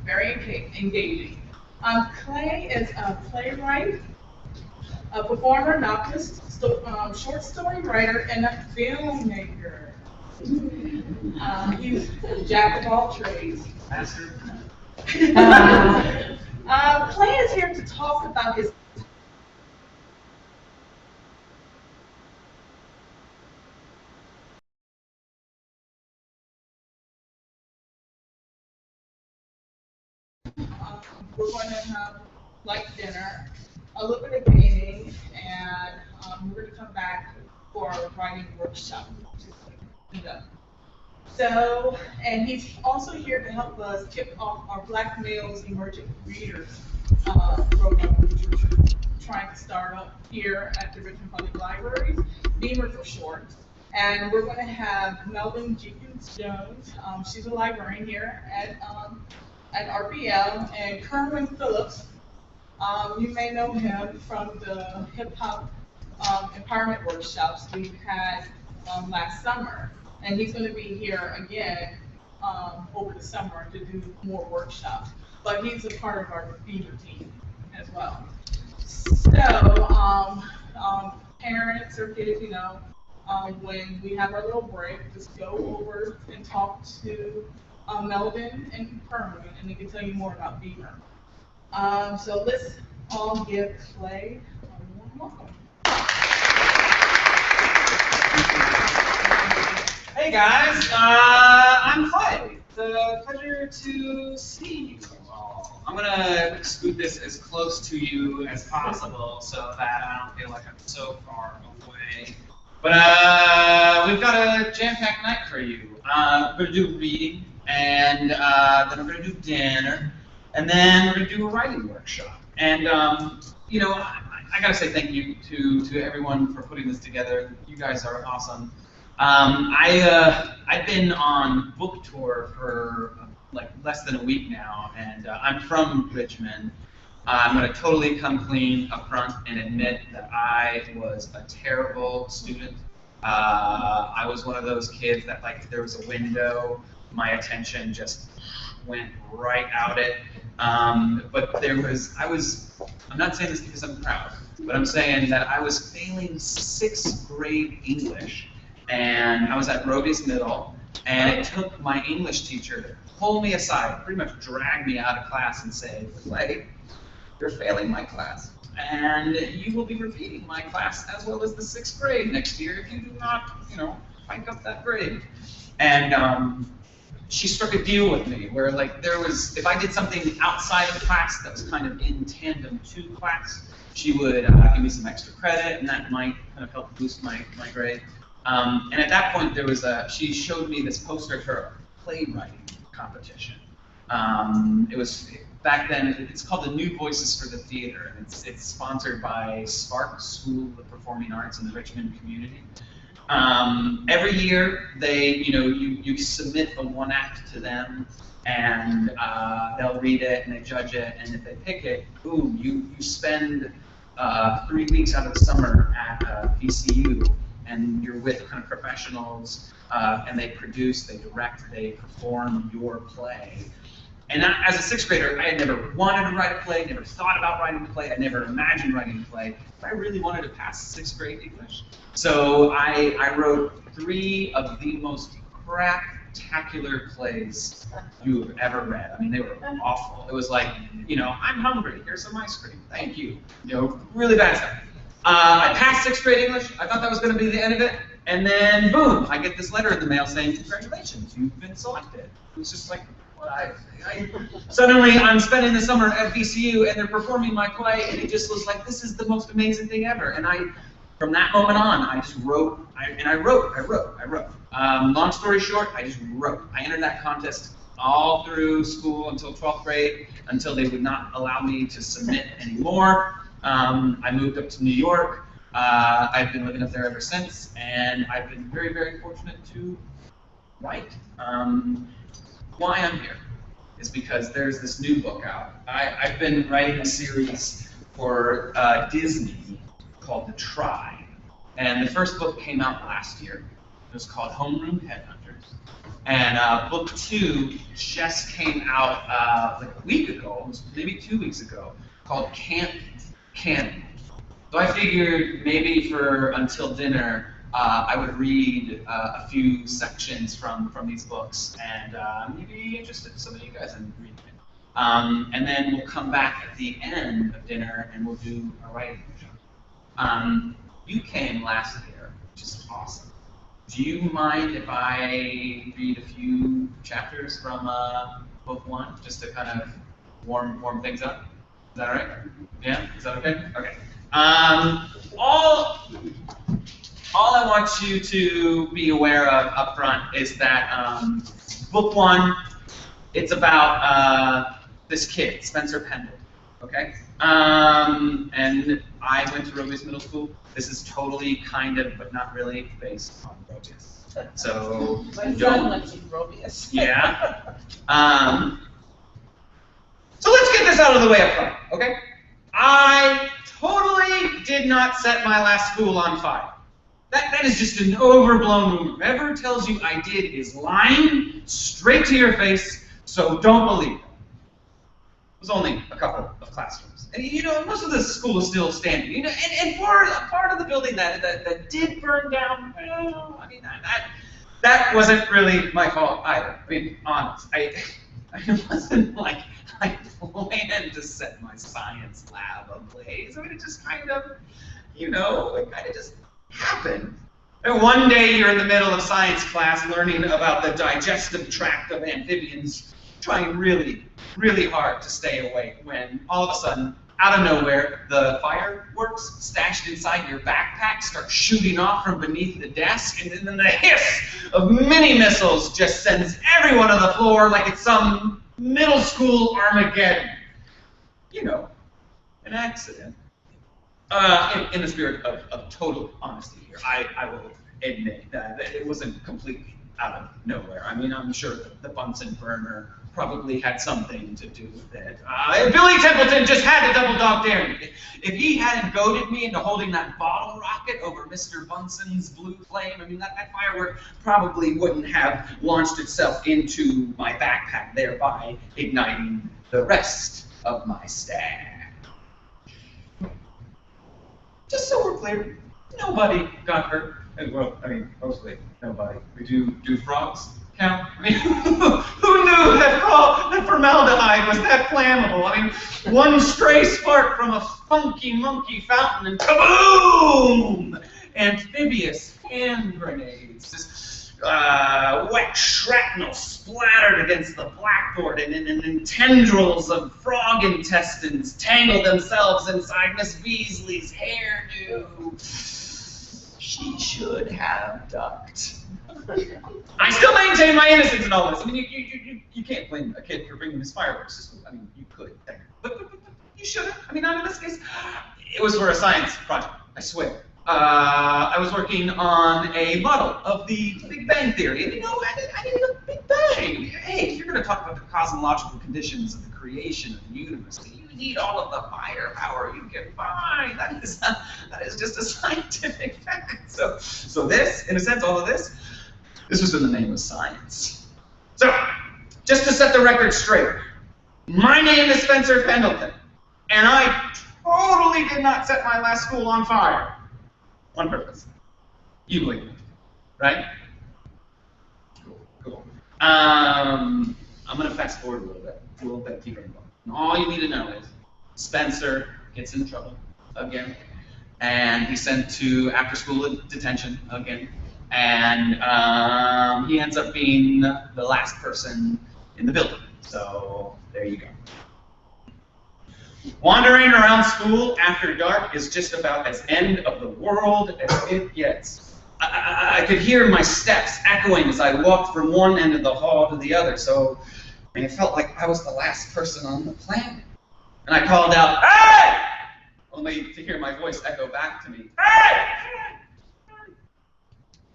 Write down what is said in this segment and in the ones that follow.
very engaging. Clay is a playwright, a performer, novelist, short story writer, and a filmmaker. He's a jack of all trades. Master. Clay is here to talk about his we're going to have like dinner, a little bit of painting, and we're going to come back for our writing workshop. So, and he's also here to help us kick off our Black Males Emerging Readers program, which we're trying to start up here at the Richmond Public Libraries, Beamer for short. And we're going to have Melvin Jenkins Jones. She's a librarian here at RPL, and Kerwin Phillips. You may know him from the hip hop empowerment workshops we had last summer, and he's going to be here again over the summer to do more workshops. But he's a part of our feeder team as well. So parents or kids, when we have our little break, just go over and talk to Melvin and Kerwin, and they can tell you more about Beamer. So let's all give Clay a warm welcome. Hey guys, I'm Clay. It's a pleasure to see you all. I'm gonna scoot this as close to you as possible so that I don't feel like I'm so far away. But we've got a jam-packed night for you. We're gonna do reading, and then we're gonna do dinner, and then we're gonna do a writing workshop. And I gotta say thank you to everyone for putting this together. You guys are awesome. I've been on book tour for like less than a week now, and I'm from Richmond. I'm going to totally come clean up front and admit that I was a terrible student. I was one of those kids that, like, if there was a window, my attention just went right out it. But I'm not saying this because I'm proud, but I'm saying that I was failing 6th grade English. And I was at Roby's Middle, and it took my English teacher to pull me aside, pretty much drag me out of class and say, Clay, you're failing my class, and you will be repeating my class as well as the 6th grade next year if you do not, hike up that grade. And she struck a deal with me where, like, if I did something outside of class that was kind of in tandem to class, she would give me some extra credit, and that might kind of help boost my grade. And at that point, she showed me this poster for a playwriting competition. It was back then. It's called the New Voices for the Theater, and it's sponsored by Spark School of Performing Arts in the Richmond community. Every year, you submit a one act to them, and they'll read it and they judge it, and if they pick it, boom, you spend 3 weeks out of the summer at VCU. And you're with kind of professionals, and they produce, they direct, they perform your play. And as a 6th grader, I had never wanted to write a play, never thought about writing a play, I never imagined writing a play, but I really wanted to pass 6th grade English. So I wrote 3 of the most spectacular plays you've ever read. I mean, they were awful. It was like, I'm hungry, here's some ice cream, thank you. Really bad stuff. I passed 6th grade English. I thought that was going to be the end of it. And then, boom, I get this letter in the mail saying, congratulations, you've been selected. It was just like, what? Suddenly, I'm spending the summer at VCU, and they're performing my play, and it just was like, this is the most amazing thing ever. And from that moment on, I just wrote, I wrote. Long story short, I just wrote. I entered that contest all through school until 12th grade, until they would not allow me to submit anymore. I moved up to New York. I've been living up there ever since, and I've been very, very fortunate to write. Why I'm here is because there's this new book out. I've been writing a series for Disney called The Tribe, and the first book came out last year. It was called Homeroom Headhunters. And book 2 just came out like a week ago, maybe 2 weeks ago, called Camp Candy. So I figured maybe for until dinner, I would read a few sections from these books, and maybe interested some of you guys in reading it. And then we'll come back at the end of dinner and we'll do a writing workshop. You came last year, which is awesome. Do you mind if I read a few chapters from book 1, just to kind of warm things up? Is that all right? Yeah? Is that okay? Okay. All I want you to be aware of up front is that book 1, it's about this kid, Spencer Pendleton, okay? And I went to Robius Middle School. This is totally, kind of, but not really based on Robius. So, My son went to Robius. Yeah. So let's get this out of the way up front, okay? I totally did not set my last school on fire. That is just an overblown rumor. Whoever tells you I did is lying straight to your face, so don't believe them. It was only a couple of classrooms. And you know, most of the school is still standing. You know, and for a part of the building that did burn down, well, I mean, that wasn't really my fault either. I mean, honest. It wasn't like I planned to set my science lab ablaze. I mean, it just kind of, you know, it kind of just happened. And one day you're in the middle of science class learning about the digestive tract of amphibians, trying really, really hard to stay awake, when all of a sudden, out of nowhere, the fireworks stashed inside your backpack start shooting off from beneath the desk, and then the hiss of mini missiles just sends everyone on the floor like it's some middle school Armageddon. You know, an accident. In the spirit of total honesty here, I will admit that it wasn't completely out of nowhere. I mean, I'm sure the Bunsen burner probably had something to do with it. Billy Templeton just had to double dog dare me. If he hadn't goaded me into holding that bottle rocket over Mr. Bunsen's blue flame, I mean, that firework probably wouldn't have launched itself into my backpack, thereby igniting the rest of my stash. Just so we're clear, nobody got hurt. Well, I mean, mostly nobody. We do frogs count? I mean, who knew that formaldehyde was that flammable? I mean, one stray spark from a funky monkey fountain and kaboom! Amphibious hand grenades. Just wet shrapnel splattered against the blackboard, and tendrils of frog intestines tangled themselves inside Miss Beasley's hairdo. She should have ducked. I still maintain my innocence in all this. I mean, you can't blame a kid for bringing his fireworks to school. I mean, you could, but you shouldn't. I mean, not in this case. It was for a science project, I swear. I was working on a model of the Big Bang Theory, and you know, I needed a Big Bang. Hey, if you're going to talk about the cosmological conditions of the creation of the universe, you need all of the firepower you can find. That is just a scientific fact. So this, in a sense, all of this was in the name of science. So, just to set the record straight, my name is Spencer Pendleton, and I totally did not set my last school on fire. On purpose. You believe me, right? Cool. I'm going to fast forward a little bit deeper in the book. And all you need to know is Spencer gets in trouble again, and he's sent to after-school detention again, and he ends up being the last person in the building. So there you go. Wandering around school after dark is just about as end of the world as it gets. I could hear my steps echoing as I walked from one end of the hall to the other, so I mean, it felt like I was the last person on the planet. And I called out, "Hey!" only to hear my voice echo back to me, "Hey!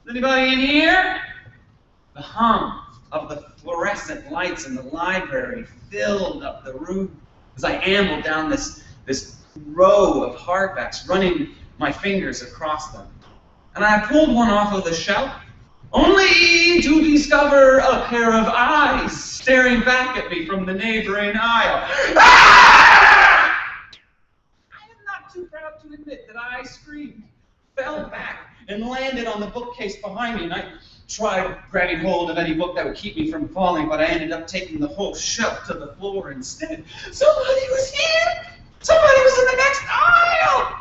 Is anybody in here?" The hum of the fluorescent lights in the library filled up the room as I ambled down this row of hardbacks, running my fingers across them. And I pulled one off of the shelf, only to discover a pair of eyes staring back at me from the neighboring aisle. Ah! I am not too proud to admit that I screamed, fell back, and landed on the bookcase behind me, and I tried grabbing hold of any book that would keep me from falling, but I ended up taking the whole shelf to the floor instead. Somebody was here! Somebody was in the next aisle!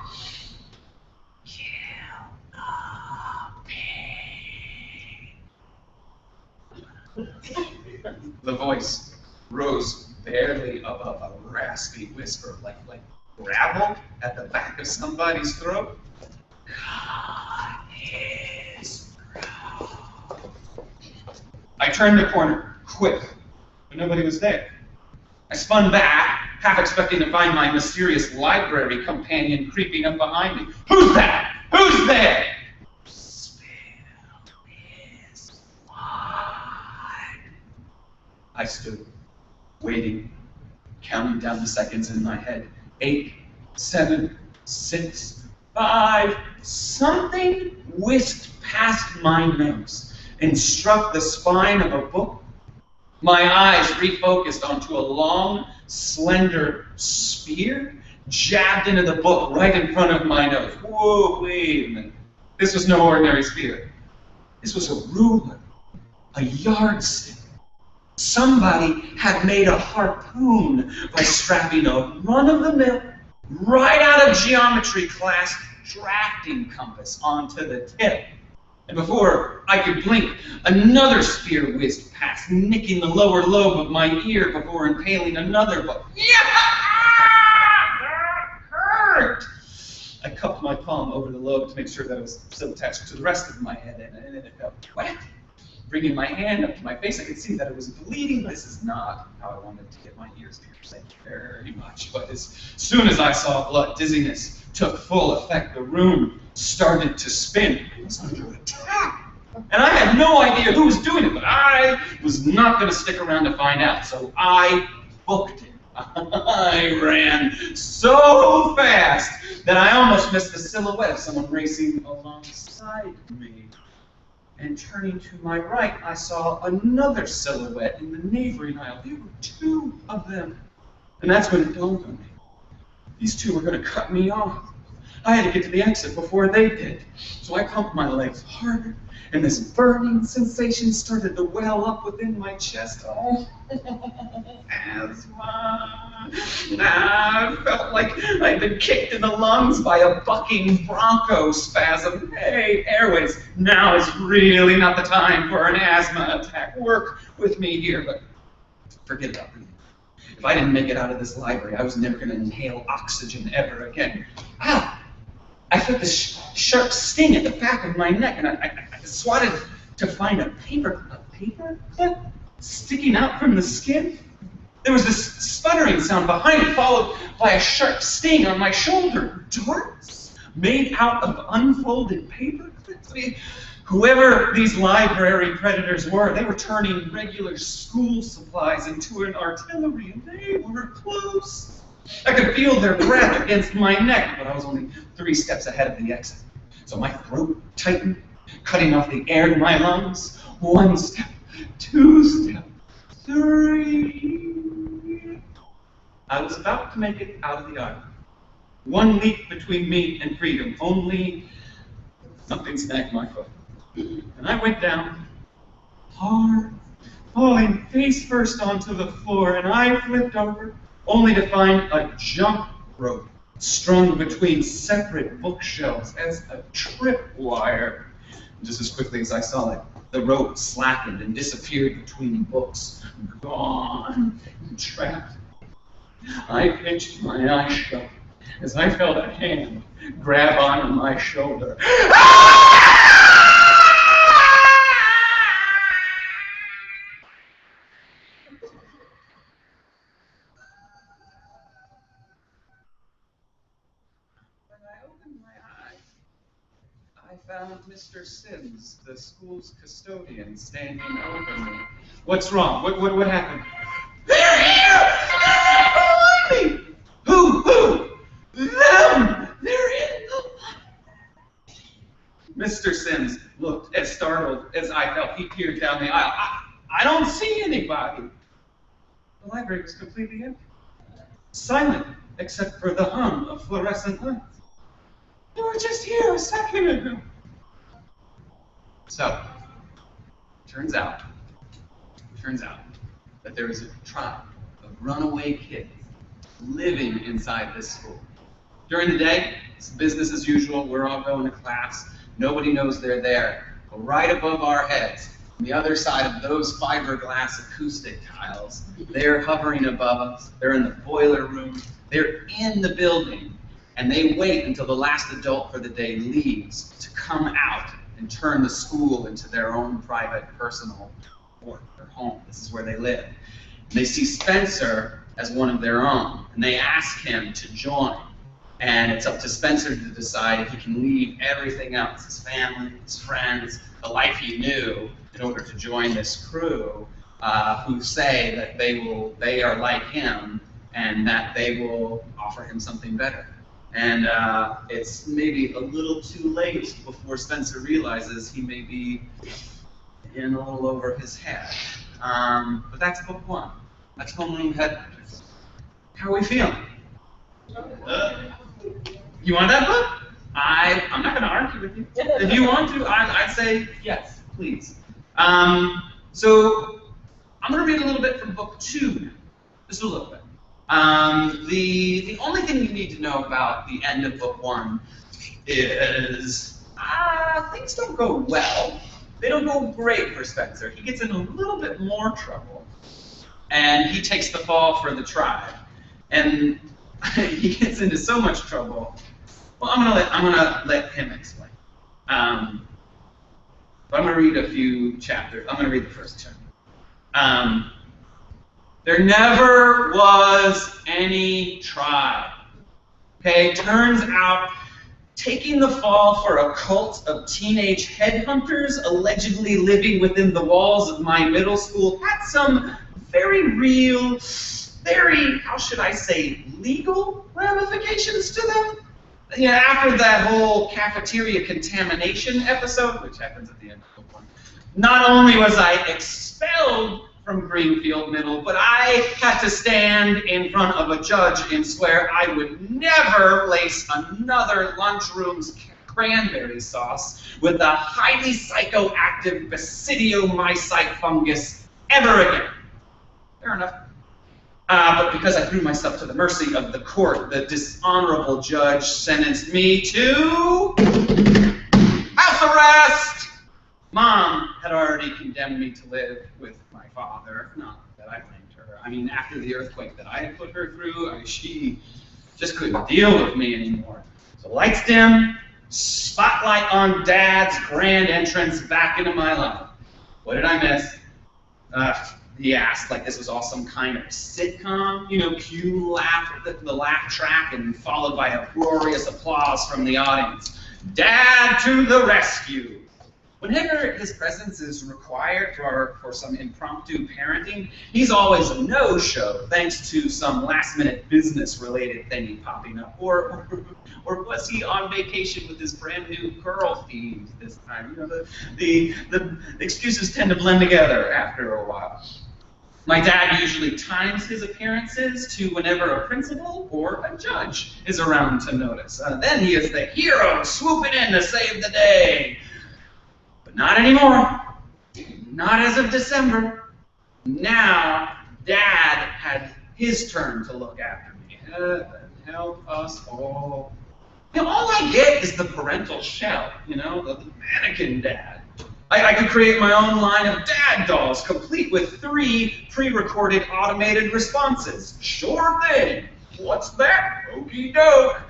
The voice rose barely above a raspy whisper, like gravel at the back of somebody's throat. Cut his throat. I turned the corner, quick, but nobody was there. I spun back, half expecting to find my mysterious library companion creeping up behind me. Who's that? Who's there? I stood, waiting, counting down the seconds in my head. 8, 7, 6, 5. Something whisked past my nose and struck the spine of a book. My eyes refocused onto a long, slender spear jabbed into the book right in front of my nose. Whoa, wait a minute. This was no ordinary spear. This was a ruler, a yardstick. Somebody had made a harpoon by strapping a run-of-the-mill, right out of geometry class drafting compass onto the tip. And before I could blink, another spear whizzed past, nicking the lower lobe of my ear before impaling another book. Yeah! That hurt! I cupped my palm over the lobe to make sure that it was still attached to the rest of my head, and it felt wet. Bringing my hand up to my face, I could see that it was bleeding. This is not how I wanted to get my ears pierced. Thank you very much. But as soon as I saw blood, dizziness took full effect. The room started to spin. It was under attack. And I had no idea who was doing it, but I was not going to stick around to find out. So I booked it. I ran so fast that I almost missed the silhouette of someone racing alongside me. And turning to my right, I saw another silhouette in the neighboring aisle. There were 2 of them. And that's when it dawned on me. These 2 were going to cut me off. I had to get to the exit before they did. So I pumped my legs harder, and this burning sensation started to well up within my chest. Oh, asthma. I felt like I'd been kicked in the lungs by a bucking bronco spasm. Hey, airways, now is really not the time for an asthma attack. Work with me here, but forget about breathing. If I didn't make it out of this library, I was never going to inhale oxygen ever again. Ah! I felt this sharp sting at the back of my neck, and I swatted to find a paper clip sticking out from the skin. There was this sputtering sound behind it, followed by a sharp sting on my shoulder. Darts made out of unfolded paper clips. I mean, whoever these library predators were, they were turning regular school supplies into an artillery, and they were close. I could feel their breath against my neck, but I was only 3 steps ahead of the exit. So my throat tightened, cutting off the air in my lungs. 1 step, 2 steps, 3. I was about to make it out of the aisle. 1 leap between me and freedom, only something snagged my foot. And I went down, hard, falling face first onto the floor, and I flipped over, only to find a jump rope strung between separate bookshelves as a tripwire. Just as quickly as I saw it, the rope slackened and disappeared between books. Gone, trapped. I pinched my eyes shut as I felt a hand grab onto my shoulder. When I opened my eyes, I found Mr. Sims, the school's custodian, standing over me. What's wrong? What happened? They're here! They're behind me! Who? Them! They're in the... Mr. Sims looked as startled as I felt he peered down the aisle. I don't see anybody. The library was completely empty. Silent, except for the hum of fluorescent lights. You were just here a second ago. So, turns out that there is a tribe of runaway kids living inside this school. During the day, it's business as usual. We're all going to class. Nobody knows they're there. But right above our heads, on the other side of those fiberglass acoustic tiles, they're hovering above us. They're in the boiler room. They're in the building. And they wait until the last adult for the day leaves to come out and turn the school into their own private, personal court, their home. This is where they live. They see Spencer as one of their own, and they ask him to join. And it's up to Spencer to decide if he can leave everything else, his family, his friends, the life he knew, in order to join this crew who say that they are like him and that they will offer him something better. And it's maybe a little too late before Spencer realizes he may be in a little over his head. But that's book one. That's Homeroom Headhunters. How are we feeling? You want that book? I'm not going to argue with you. If you want to, I'd say yes, please. So I'm going to read a little bit from book two now. Just a little bit. The only thing you need to know about the end of book one is things don't go well. They don't go great for Spencer. He gets in a little bit more trouble, and he takes the fall for the tribe. And he gets into so much trouble. Well, I'm gonna let him explain. But I'm gonna read a few chapters. I'm gonna read the first chapter. There never was any tribe. Okay, turns out taking the fall for a cult of teenage headhunters allegedly living within the walls of my middle school had some very real, very, how should I say, legal ramifications to them. You know, after that whole cafeteria contamination episode, which happens at the end of book one, not only was I expelled from Greenfield Middle, but I had to stand in front of a judge and swear I would never lace another lunchroom's cranberry sauce with a highly psychoactive basidiomycete fungus ever again. Fair enough. But because I threw myself to the mercy of the court, the dishonorable judge sentenced me to house arrest! Mom had already condemned me to live with my father. Not that I blamed her. I mean, after the earthquake that I had put her through, she just couldn't deal with me anymore. So lights dim, spotlight on Dad's grand entrance back into my life. What did I miss? He asked, like this was all some kind of sitcom, you know, cue laugh, the laugh track, and followed by uproarious applause from the audience. Dad to the rescue! Whenever his presence is required for some impromptu parenting, he's always a no-show, thanks to some last-minute business-related thingy popping up. Or was he on vacation with his brand-new girl feed this time? You know, the excuses tend to blend together after a while. My dad usually times his appearances to whenever a principal or a judge is around to notice. Then he is the hero swooping in to save the day. But not anymore. Not as of December. Now, Dad had his turn to look after me. Heaven help us all. You know, all I get is the parental shell, you know, the mannequin dad. I could create my own line of dad dolls, complete with 3 pre-recorded automated responses. Sure thing. What's that? Okey doke.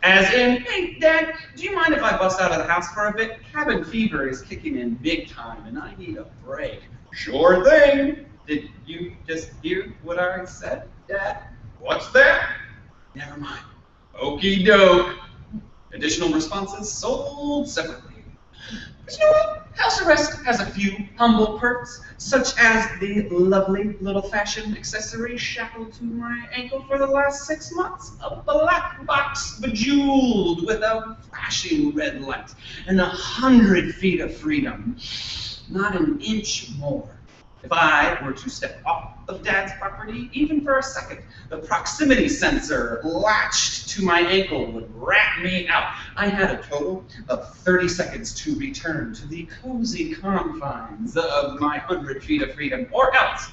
As in, hey, Dad, do you mind if I bust out of the house for a bit? Cabin fever is kicking in big time, and I need a break. Sure thing. Did you just hear what I said, Dad? What's that? Never mind. Okey doke. Additional responses sold separately. But you know what? House arrest has a few humble perks, such as the lovely little fashion accessory shackled to my ankle for the last 6 months. A black box bejeweled with a flashing red light and 100 feet of freedom. not an inch more. If I were to step off of Dad's property, even for a second, the proximity sensor latched to my ankle would rat me out. I had a total of 30 seconds to return to the cozy confines of my 100 feet of freedom, or else,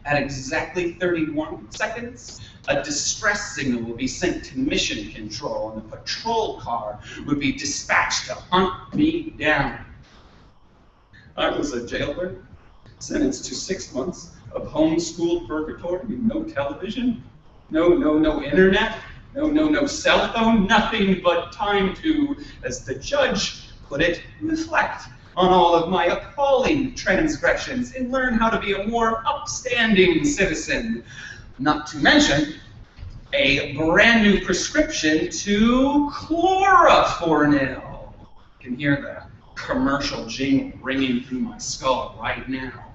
at exactly 31 seconds, a distress signal would be sent to mission control, and the patrol car would be dispatched to hunt me down. I was a jailbird, sentenced to 6 months of homeschooled purgatory, no television, no internet, no cell phone, nothing but time to, as the judge put it, reflect on all of my appalling transgressions and learn how to be a more upstanding citizen. Not to mention a brand new prescription to chloroformil. You can hear the commercial jingle ringing through my skull right now.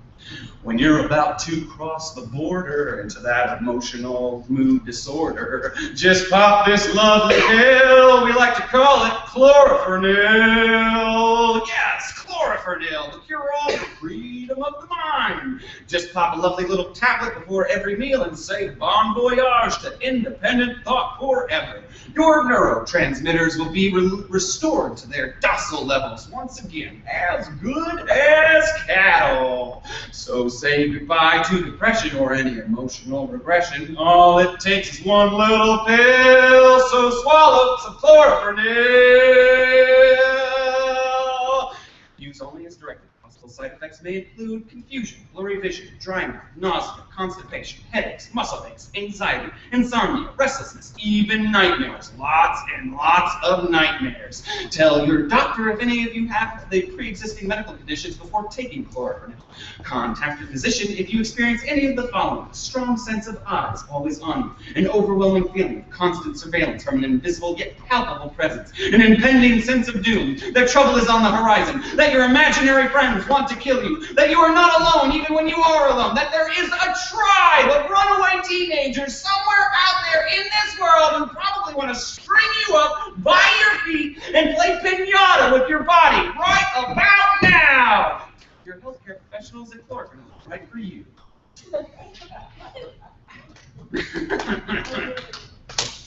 When you're about to cross the border into that emotional mood disorder, just pop this lovely pill. We like to call it chloroformil. Yes, chloroformil, the cure-all for freedom of the mind. Just pop a lovely little tablet before every meal and say bon voyage to independent thought forever. Your neurotransmitters will be restored to their docile levels once again, as good as cattle. So say goodbye to depression or any emotional regression. All it takes is one little pill, so swallow some chloroformil. Use only as directed. Possible side effects may include confusion, blurry vision, dry mouth, nausea, constipation, headaches, muscle aches, anxiety, insomnia, restlessness, even nightmares. Lots and lots of nightmares. Tell your doctor if any of you have the pre-existing medical conditions before taking chloroformil. Contact your physician if you experience any of the following: strong sense of eyes always on you, an overwhelming feeling of constant surveillance from an invisible yet palpable presence, an impending sense of doom, that trouble is on the horizon, that your imaginary friends want to kill you, that you are not alone even when you are alone, that there is a tribe of runaway teenagers somewhere out there in this world who probably want to string you up by your feet and play piñata with your body right about now. Your healthcare professionals at Chloroformil, right for you.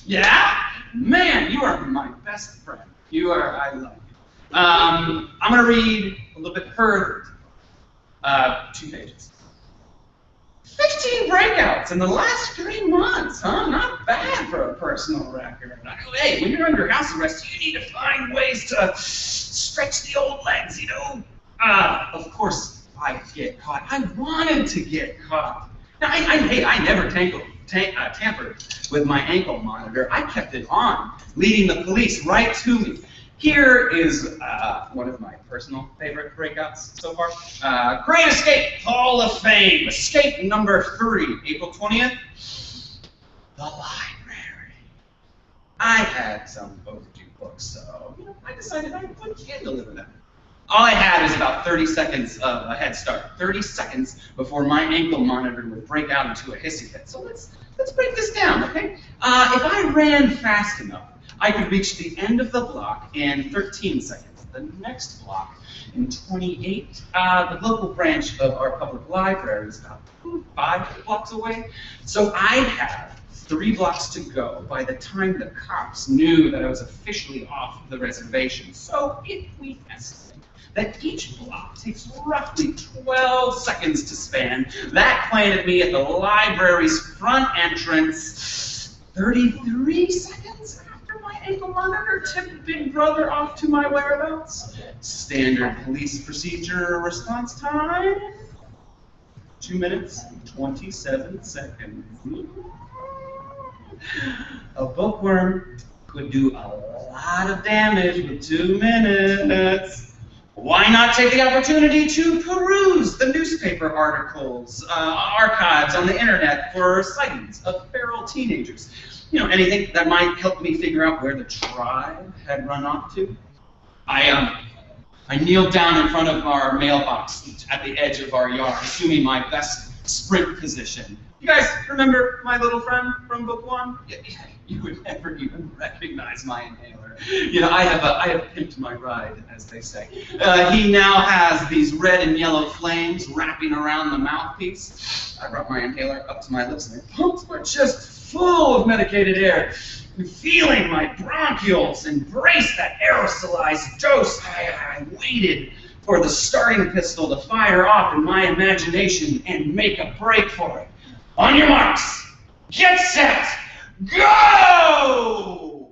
Yeah? Man, you are my best friend. You are, I love you. I'm going to read a little bit further. 2 pages. 15 breakouts in the last 3 months, huh? Not bad for a personal record. Hey, when you're under house arrest, you need to find ways to stretch the old legs, you know? Of course, I get caught. I wanted to get caught. Now, I never tampered with my ankle monitor. I kept it on, leading the police right to me. Here is one of my personal favorite breakouts so far. Great Escape Hall of Fame, escape number 3, April 20th, the library. I had some overdue books, so I decided I would deliver them. All I had was about 30 seconds of a head start, 30 seconds before my ankle monitor would break out into a hissy fit. So let's break this down, okay? If I ran fast enough, I could reach the end of the block in 13 seconds. The next block in 28. The local branch of our public library is about 5 blocks away. So I'd have 3 blocks to go by the time the cops knew that I was officially off the reservation. So if we estimate that each block takes roughly 12 seconds to span, that planted me at the library's front entrance 33 seconds after my ankle monitor tipped Big Brother off to my whereabouts. Standard police procedure response time, 2 minutes, 27 seconds. A bookworm could do a lot of damage with 2 minutes. Why not take the opportunity to peruse the newspaper articles, archives on the internet for sightings of feral teenagers? You know, anything that might help me figure out where the tribe had run off to? I kneeled down in front of our mailbox at the edge of our yard, assuming my best sprint position. You guys remember my little friend from book one? You would never even recognize my inhaler. You know, I have pimped my ride, as they say. He now has these red and yellow flames wrapping around the mouthpiece. I brought my inhaler up to my lips, and my pumps were just full of medicated air. And feeling my bronchioles embrace that aerosolized dose, I waited for the starting pistol to fire off in my imagination and make a break for it. On your marks, get set, go!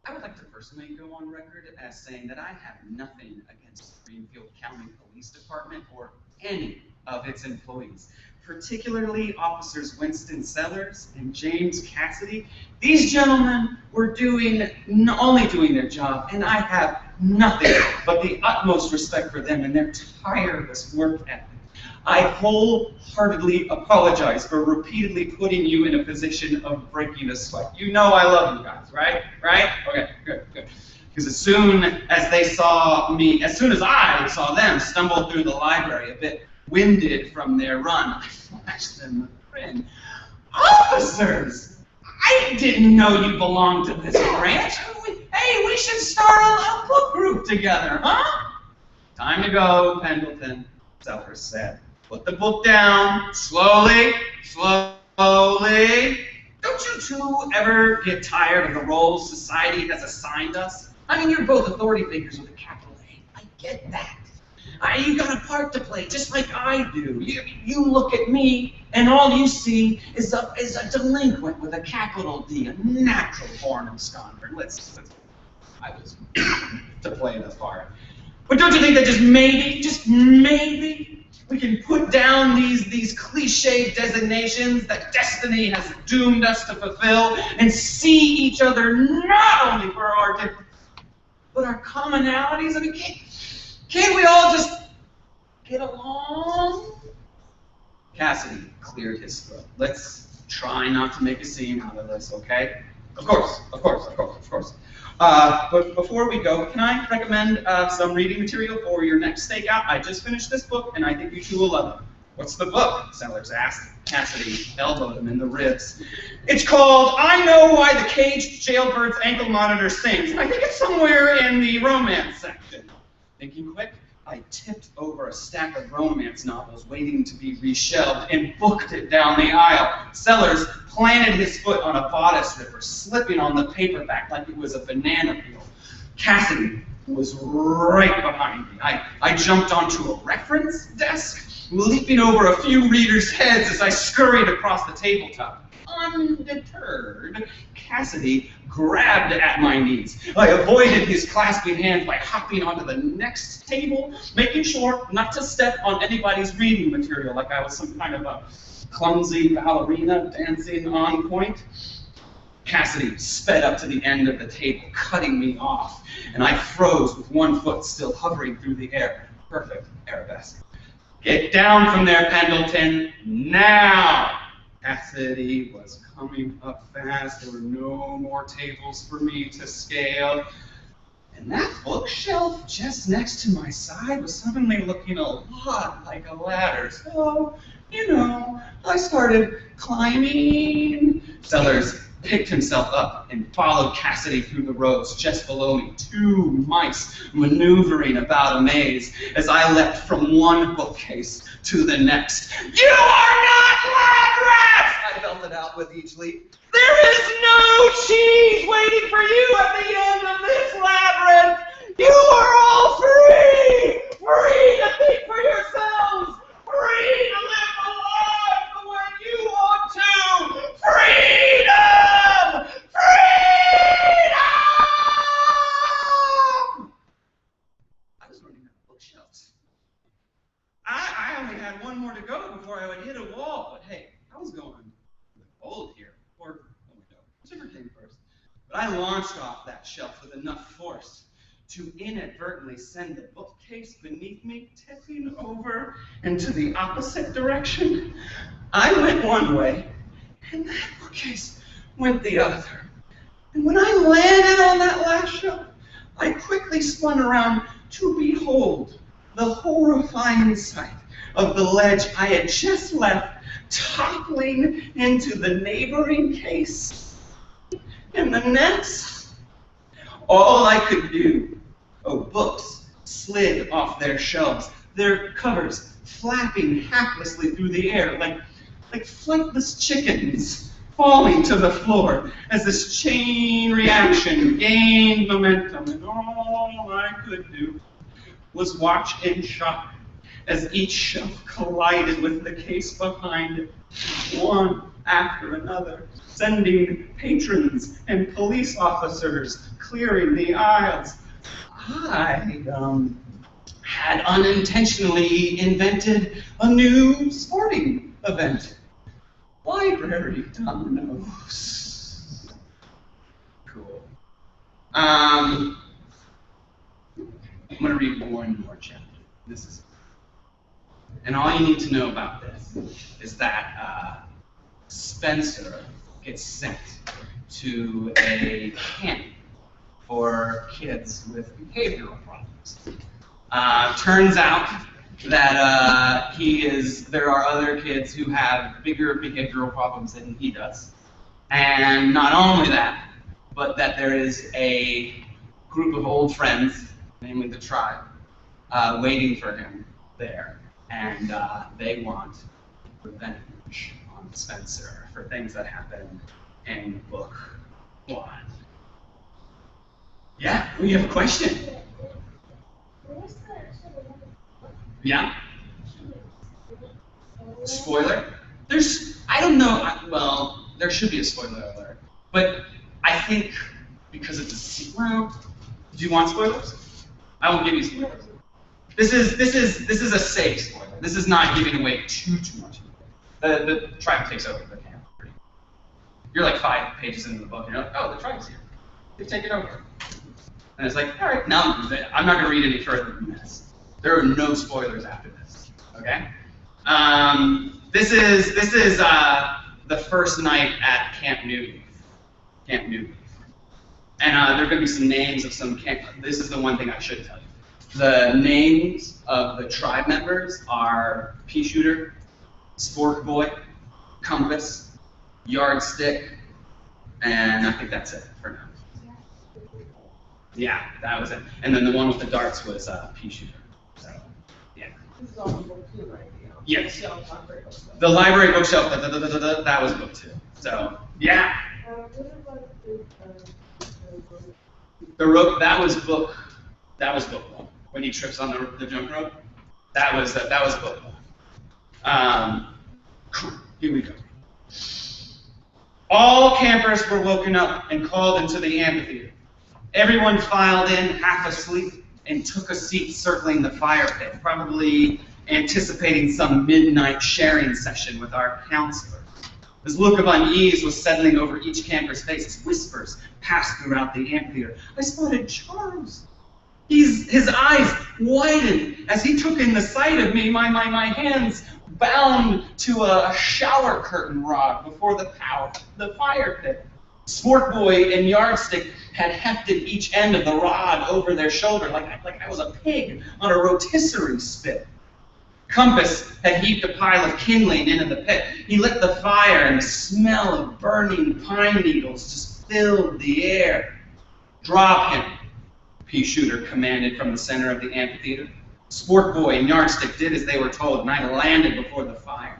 I would like to personally go on record as saying that I have nothing against the Greenfield County Police Department or any of its employees, particularly Officers Winston Sellers and James Cassidy. These gentlemen were only doing their job, and I have nothing but the utmost respect for them and their tireless work ethic. I wholeheartedly apologize for repeatedly putting you in a position of breaking a sweat. You know I love you guys, right? Right? Okay, good. Because as soon as I saw them stumble through the library a bit winded from their run, I flashed them a grin. Officers! I didn't know you belonged to this branch. Hey, we should start a book group together, huh? Time to go, Pendleton, Sellers said. Put the book down, slowly. Don't you two ever get tired of the roles society has assigned us? I mean, you're both authority figures with a capital A. I get that. You got a part to play, just like I do. You look at me, and all you see is a delinquent with a capital D, a natural born absconder. Listen, I was to play the part. But don't you think that just maybe, we can put down these cliche designations that destiny has doomed us to fulfill and see each other not only for our differences, but our commonalities? I mean, can't we all just get along? Cassidy cleared his throat. Let's try not to make a scene out of this, okay? Of course. But before we go, can I recommend some reading material for your next stakeout? I just finished this book, and I think you two will love it. What's the book? Sellers asked. Cassidy elbowed him in the ribs. It's called I Know Why the Caged Jailbird's Ankle Monitor Sings. I think it's somewhere in the romance section. Thinking quick, I tipped over a stack of romance novels waiting to be reshelved and booked it down the aisle. Sellers planted his foot on a bodice ripper, slipping on the paperback like it was a banana peel. Cassidy was right behind me. I jumped onto a reference desk, leaping over a few readers' heads as I scurried across the tabletop. Undeterred, Cassidy grabbed at my knees. I avoided his clasping hands by hopping onto the next table, making sure not to step on anybody's reading material like I was some kind of a clumsy ballerina dancing on point. Cassidy sped up to the end of the table, cutting me off, and I froze with one foot still hovering through the air. Perfect arabesque. Get down from there, Pendleton, now! Cassidy was coming up fast. There were no more tables for me to scale. And that bookshelf just next to my side was suddenly looking a lot like a ladder. So, I started climbing. Sellers picked himself up and followed Cassidy through the rows just below me, two mice maneuvering about a maze as I leapt from one bookcase to the next. You are not lab rats! I belted out with each leap. There is no cheese waiting for you at the end of this labyrinth! You are all free! Free to think for yourselves! Free to live the life the way you want to! Freedom! Freedom! I was running out of bookshelves. I only had one more to go before I would hit a wall, but hey, I was going with old here. Or, whichever came first. But I launched off that shelf with enough force to inadvertently send the bookcase beneath me tipping over into the opposite direction. I went one way, and that bookcase went the other. And when I landed on that last shelf, I quickly spun around to behold the horrifying sight of the ledge I had just left toppling into the neighboring case. And the next, all I could do, books slid off their shelves, their covers flapping haplessly through the air like flightless chickens falling to the floor as this chain reaction gained momentum, and all I could do was watch in shock as each shelf collided with the case behind it, one after another, sending patrons and police officers clearing the aisles. I had unintentionally invented a new sporting event. Library dominoes. Cool. I'm going to read one more chapter. This is, and all you need to know about this is that Spencer gets sent to a camp for kids with behavioral problems. Turns out that there are other kids who have bigger behavioral problems than he does. And not only that, but that there is a group of old friends, namely the tribe, waiting for him there. And they want revenge on Spencer for things that happened in book 1. Yeah, we have a question. Yeah? Spoiler? I don't know, well, there should be a spoiler alert. But I think because it's a sequel, do you want spoilers? I won't give you spoilers. This is a safe spoiler. This is not giving away too much. The tribe takes over the camp. You're like 5 pages into the book, and you're like, oh, the tribe's here. They've taken over. And it's like, all right, now I'm not going to read any further than this. There are no spoilers after this. Okay? This is the first night at Camp Newton. Camp Newton. And there are going to be some names of some camp. This is the one thing I should tell you. The names of the tribe members are Pea Shooter, Sport Boy, Compass, Yardstick, and I think that's it for now. Yeah, that was it. And then the one with the darts was Pea Shooter. So, yeah. This is on book 2 right now. Yes. The library bookshelf, that was book 2. So, yeah. What about The rope, that was book 1. When he trips on the jump rope, that was book 1. Cool. Here we go. All campers were woken up and called into the amphitheater. Everyone filed in, half asleep, and took a seat circling the fire pit, probably anticipating some midnight sharing session with our counselor. This look of unease was settling over each camper's face as whispers passed throughout the amphitheater. I spotted Charles. His eyes widened as he took in the sight of me, my hands bound to a shower curtain rod before the fire pit. Sport Boy and Yardstick had hefted each end of the rod over their shoulder like I was a pig on a rotisserie spit. Compass had heaped a pile of kindling into the pit. He lit the fire, and the smell of burning pine needles just filled the air. Drop him, Pea Shooter commanded from the center of the amphitheater. Sport Boy and Yardstick did as they were told, and I landed before the fire.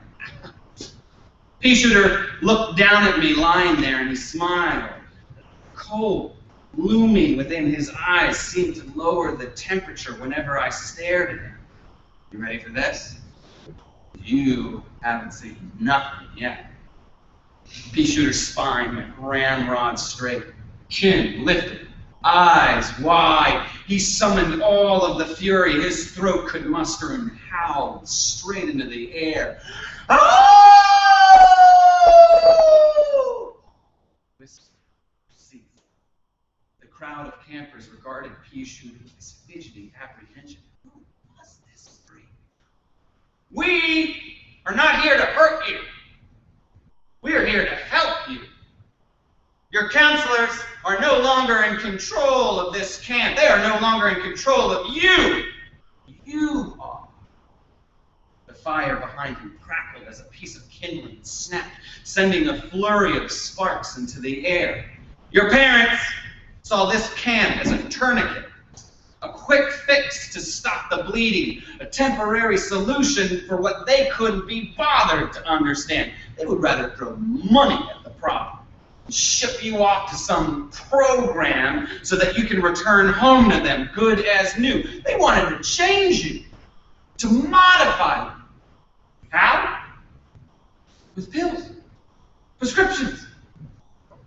Pea Shooter looked down at me lying there, and he smiled. Cold, looming within his eyes seemed to lower the temperature whenever I stared at him. You ready for this? You haven't seen nothing yet. Pea Shooter's spine went ramrod straight, chin lifted, eyes wide. He summoned all of the fury his throat could muster and howled straight into the air. Oh! Whisper ceased. The crowd of campers regarded Pea Shooter with this fidgety apprehension. Who was this freak? We are not here to hurt you. We are here to help you. Your counselors are no longer in control of this camp. They are no longer in control of you. You are. The fire behind him crackled as a piece of kindling snapped, sending a flurry of sparks into the air. Your parents saw this camp as a tourniquet, a quick fix to stop the bleeding, a temporary solution for what they couldn't be bothered to understand. They would rather throw money at the problem, ship you off to some program so that you can return home to them good as new. They wanted to change you, to modify you. How? With pills, prescriptions.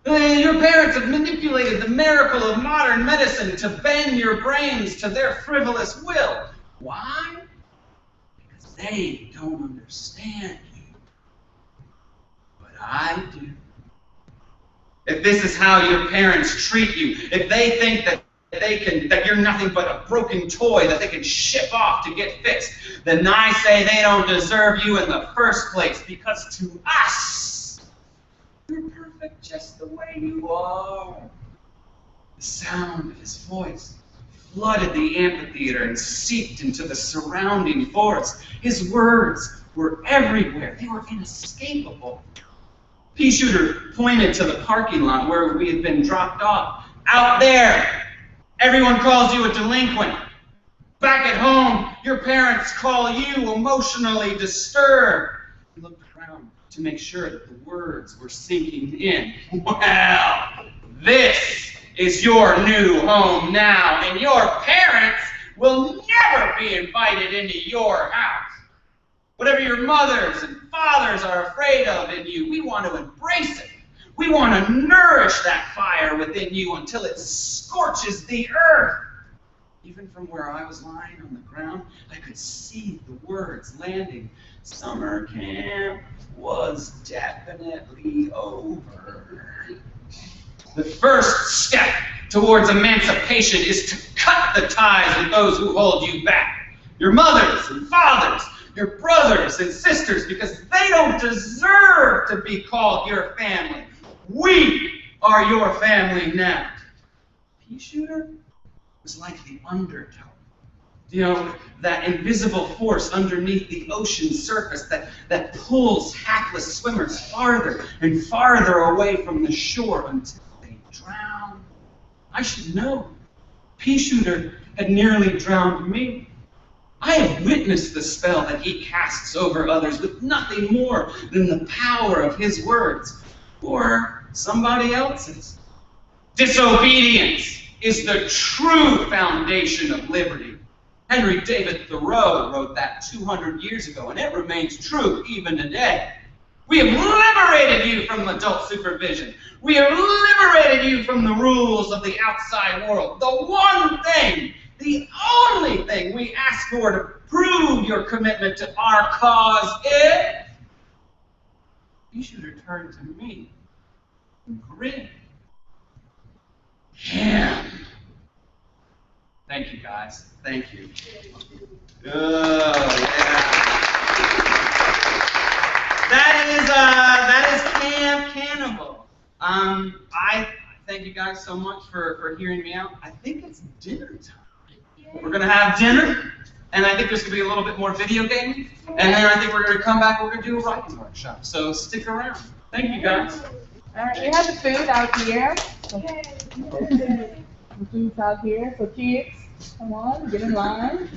Your parents have manipulated the miracle of modern medicine to bend your brains to their frivolous will. Why? Because they don't understand you. But I do. If this is how your parents treat you, if they think that you're nothing but a broken toy that they can ship off to get fixed, then I say they don't deserve you in the first place, because to us, you're perfect just the way you are. The sound of his voice flooded the amphitheater and seeped into the surrounding forest. His words were everywhere. They were inescapable. Pea Shooter pointed to the parking lot where we had been dropped off. Out there, everyone calls you a delinquent. Back at home, your parents call you emotionally disturbed. He looked around to make sure that the words were sinking in. Well, this is your new home now, and your parents will never be invited into your house. Whatever your mothers and fathers are afraid of in you, we want to embrace it. We want to nourish that fire within you until it scorches the earth. Even from where I was lying on the ground, I could see the words landing. Summer camp was definitely over. The first step towards emancipation is to cut the ties with those who hold you back. Your mothers and fathers, your brothers and sisters, because they don't deserve to be called your family. We are your family now. Pea Shooter was like the undertow. You know, that invisible force underneath the ocean's surface that pulls hapless swimmers farther and farther away from the shore until they drown. I should know. Pea Shooter had nearly drowned me. I have witnessed the spell that he casts over others with nothing more than the power of his words, or somebody else's. Disobedience is the true foundation of liberty. Henry David Thoreau wrote that 200 years ago, and it remains true even today. We have liberated you from adult supervision. We have liberated you from the rules of the outside world. The one thing, the only thing we ask for to prove your commitment to our cause is... You should return to me and grin. Him. Thank you, guys. Thank you. Oh, yeah. That is Camp Cannibal. I thank you guys so much for hearing me out. I think it's dinner time. We're gonna have dinner, and I think there's gonna be a little bit more video gaming, and then I think we're gonna come back. We're gonna do a writing workshop. So stick around. Thank you, guys. All right, we have the food out here. The food's out here. So kids, come on, get in line.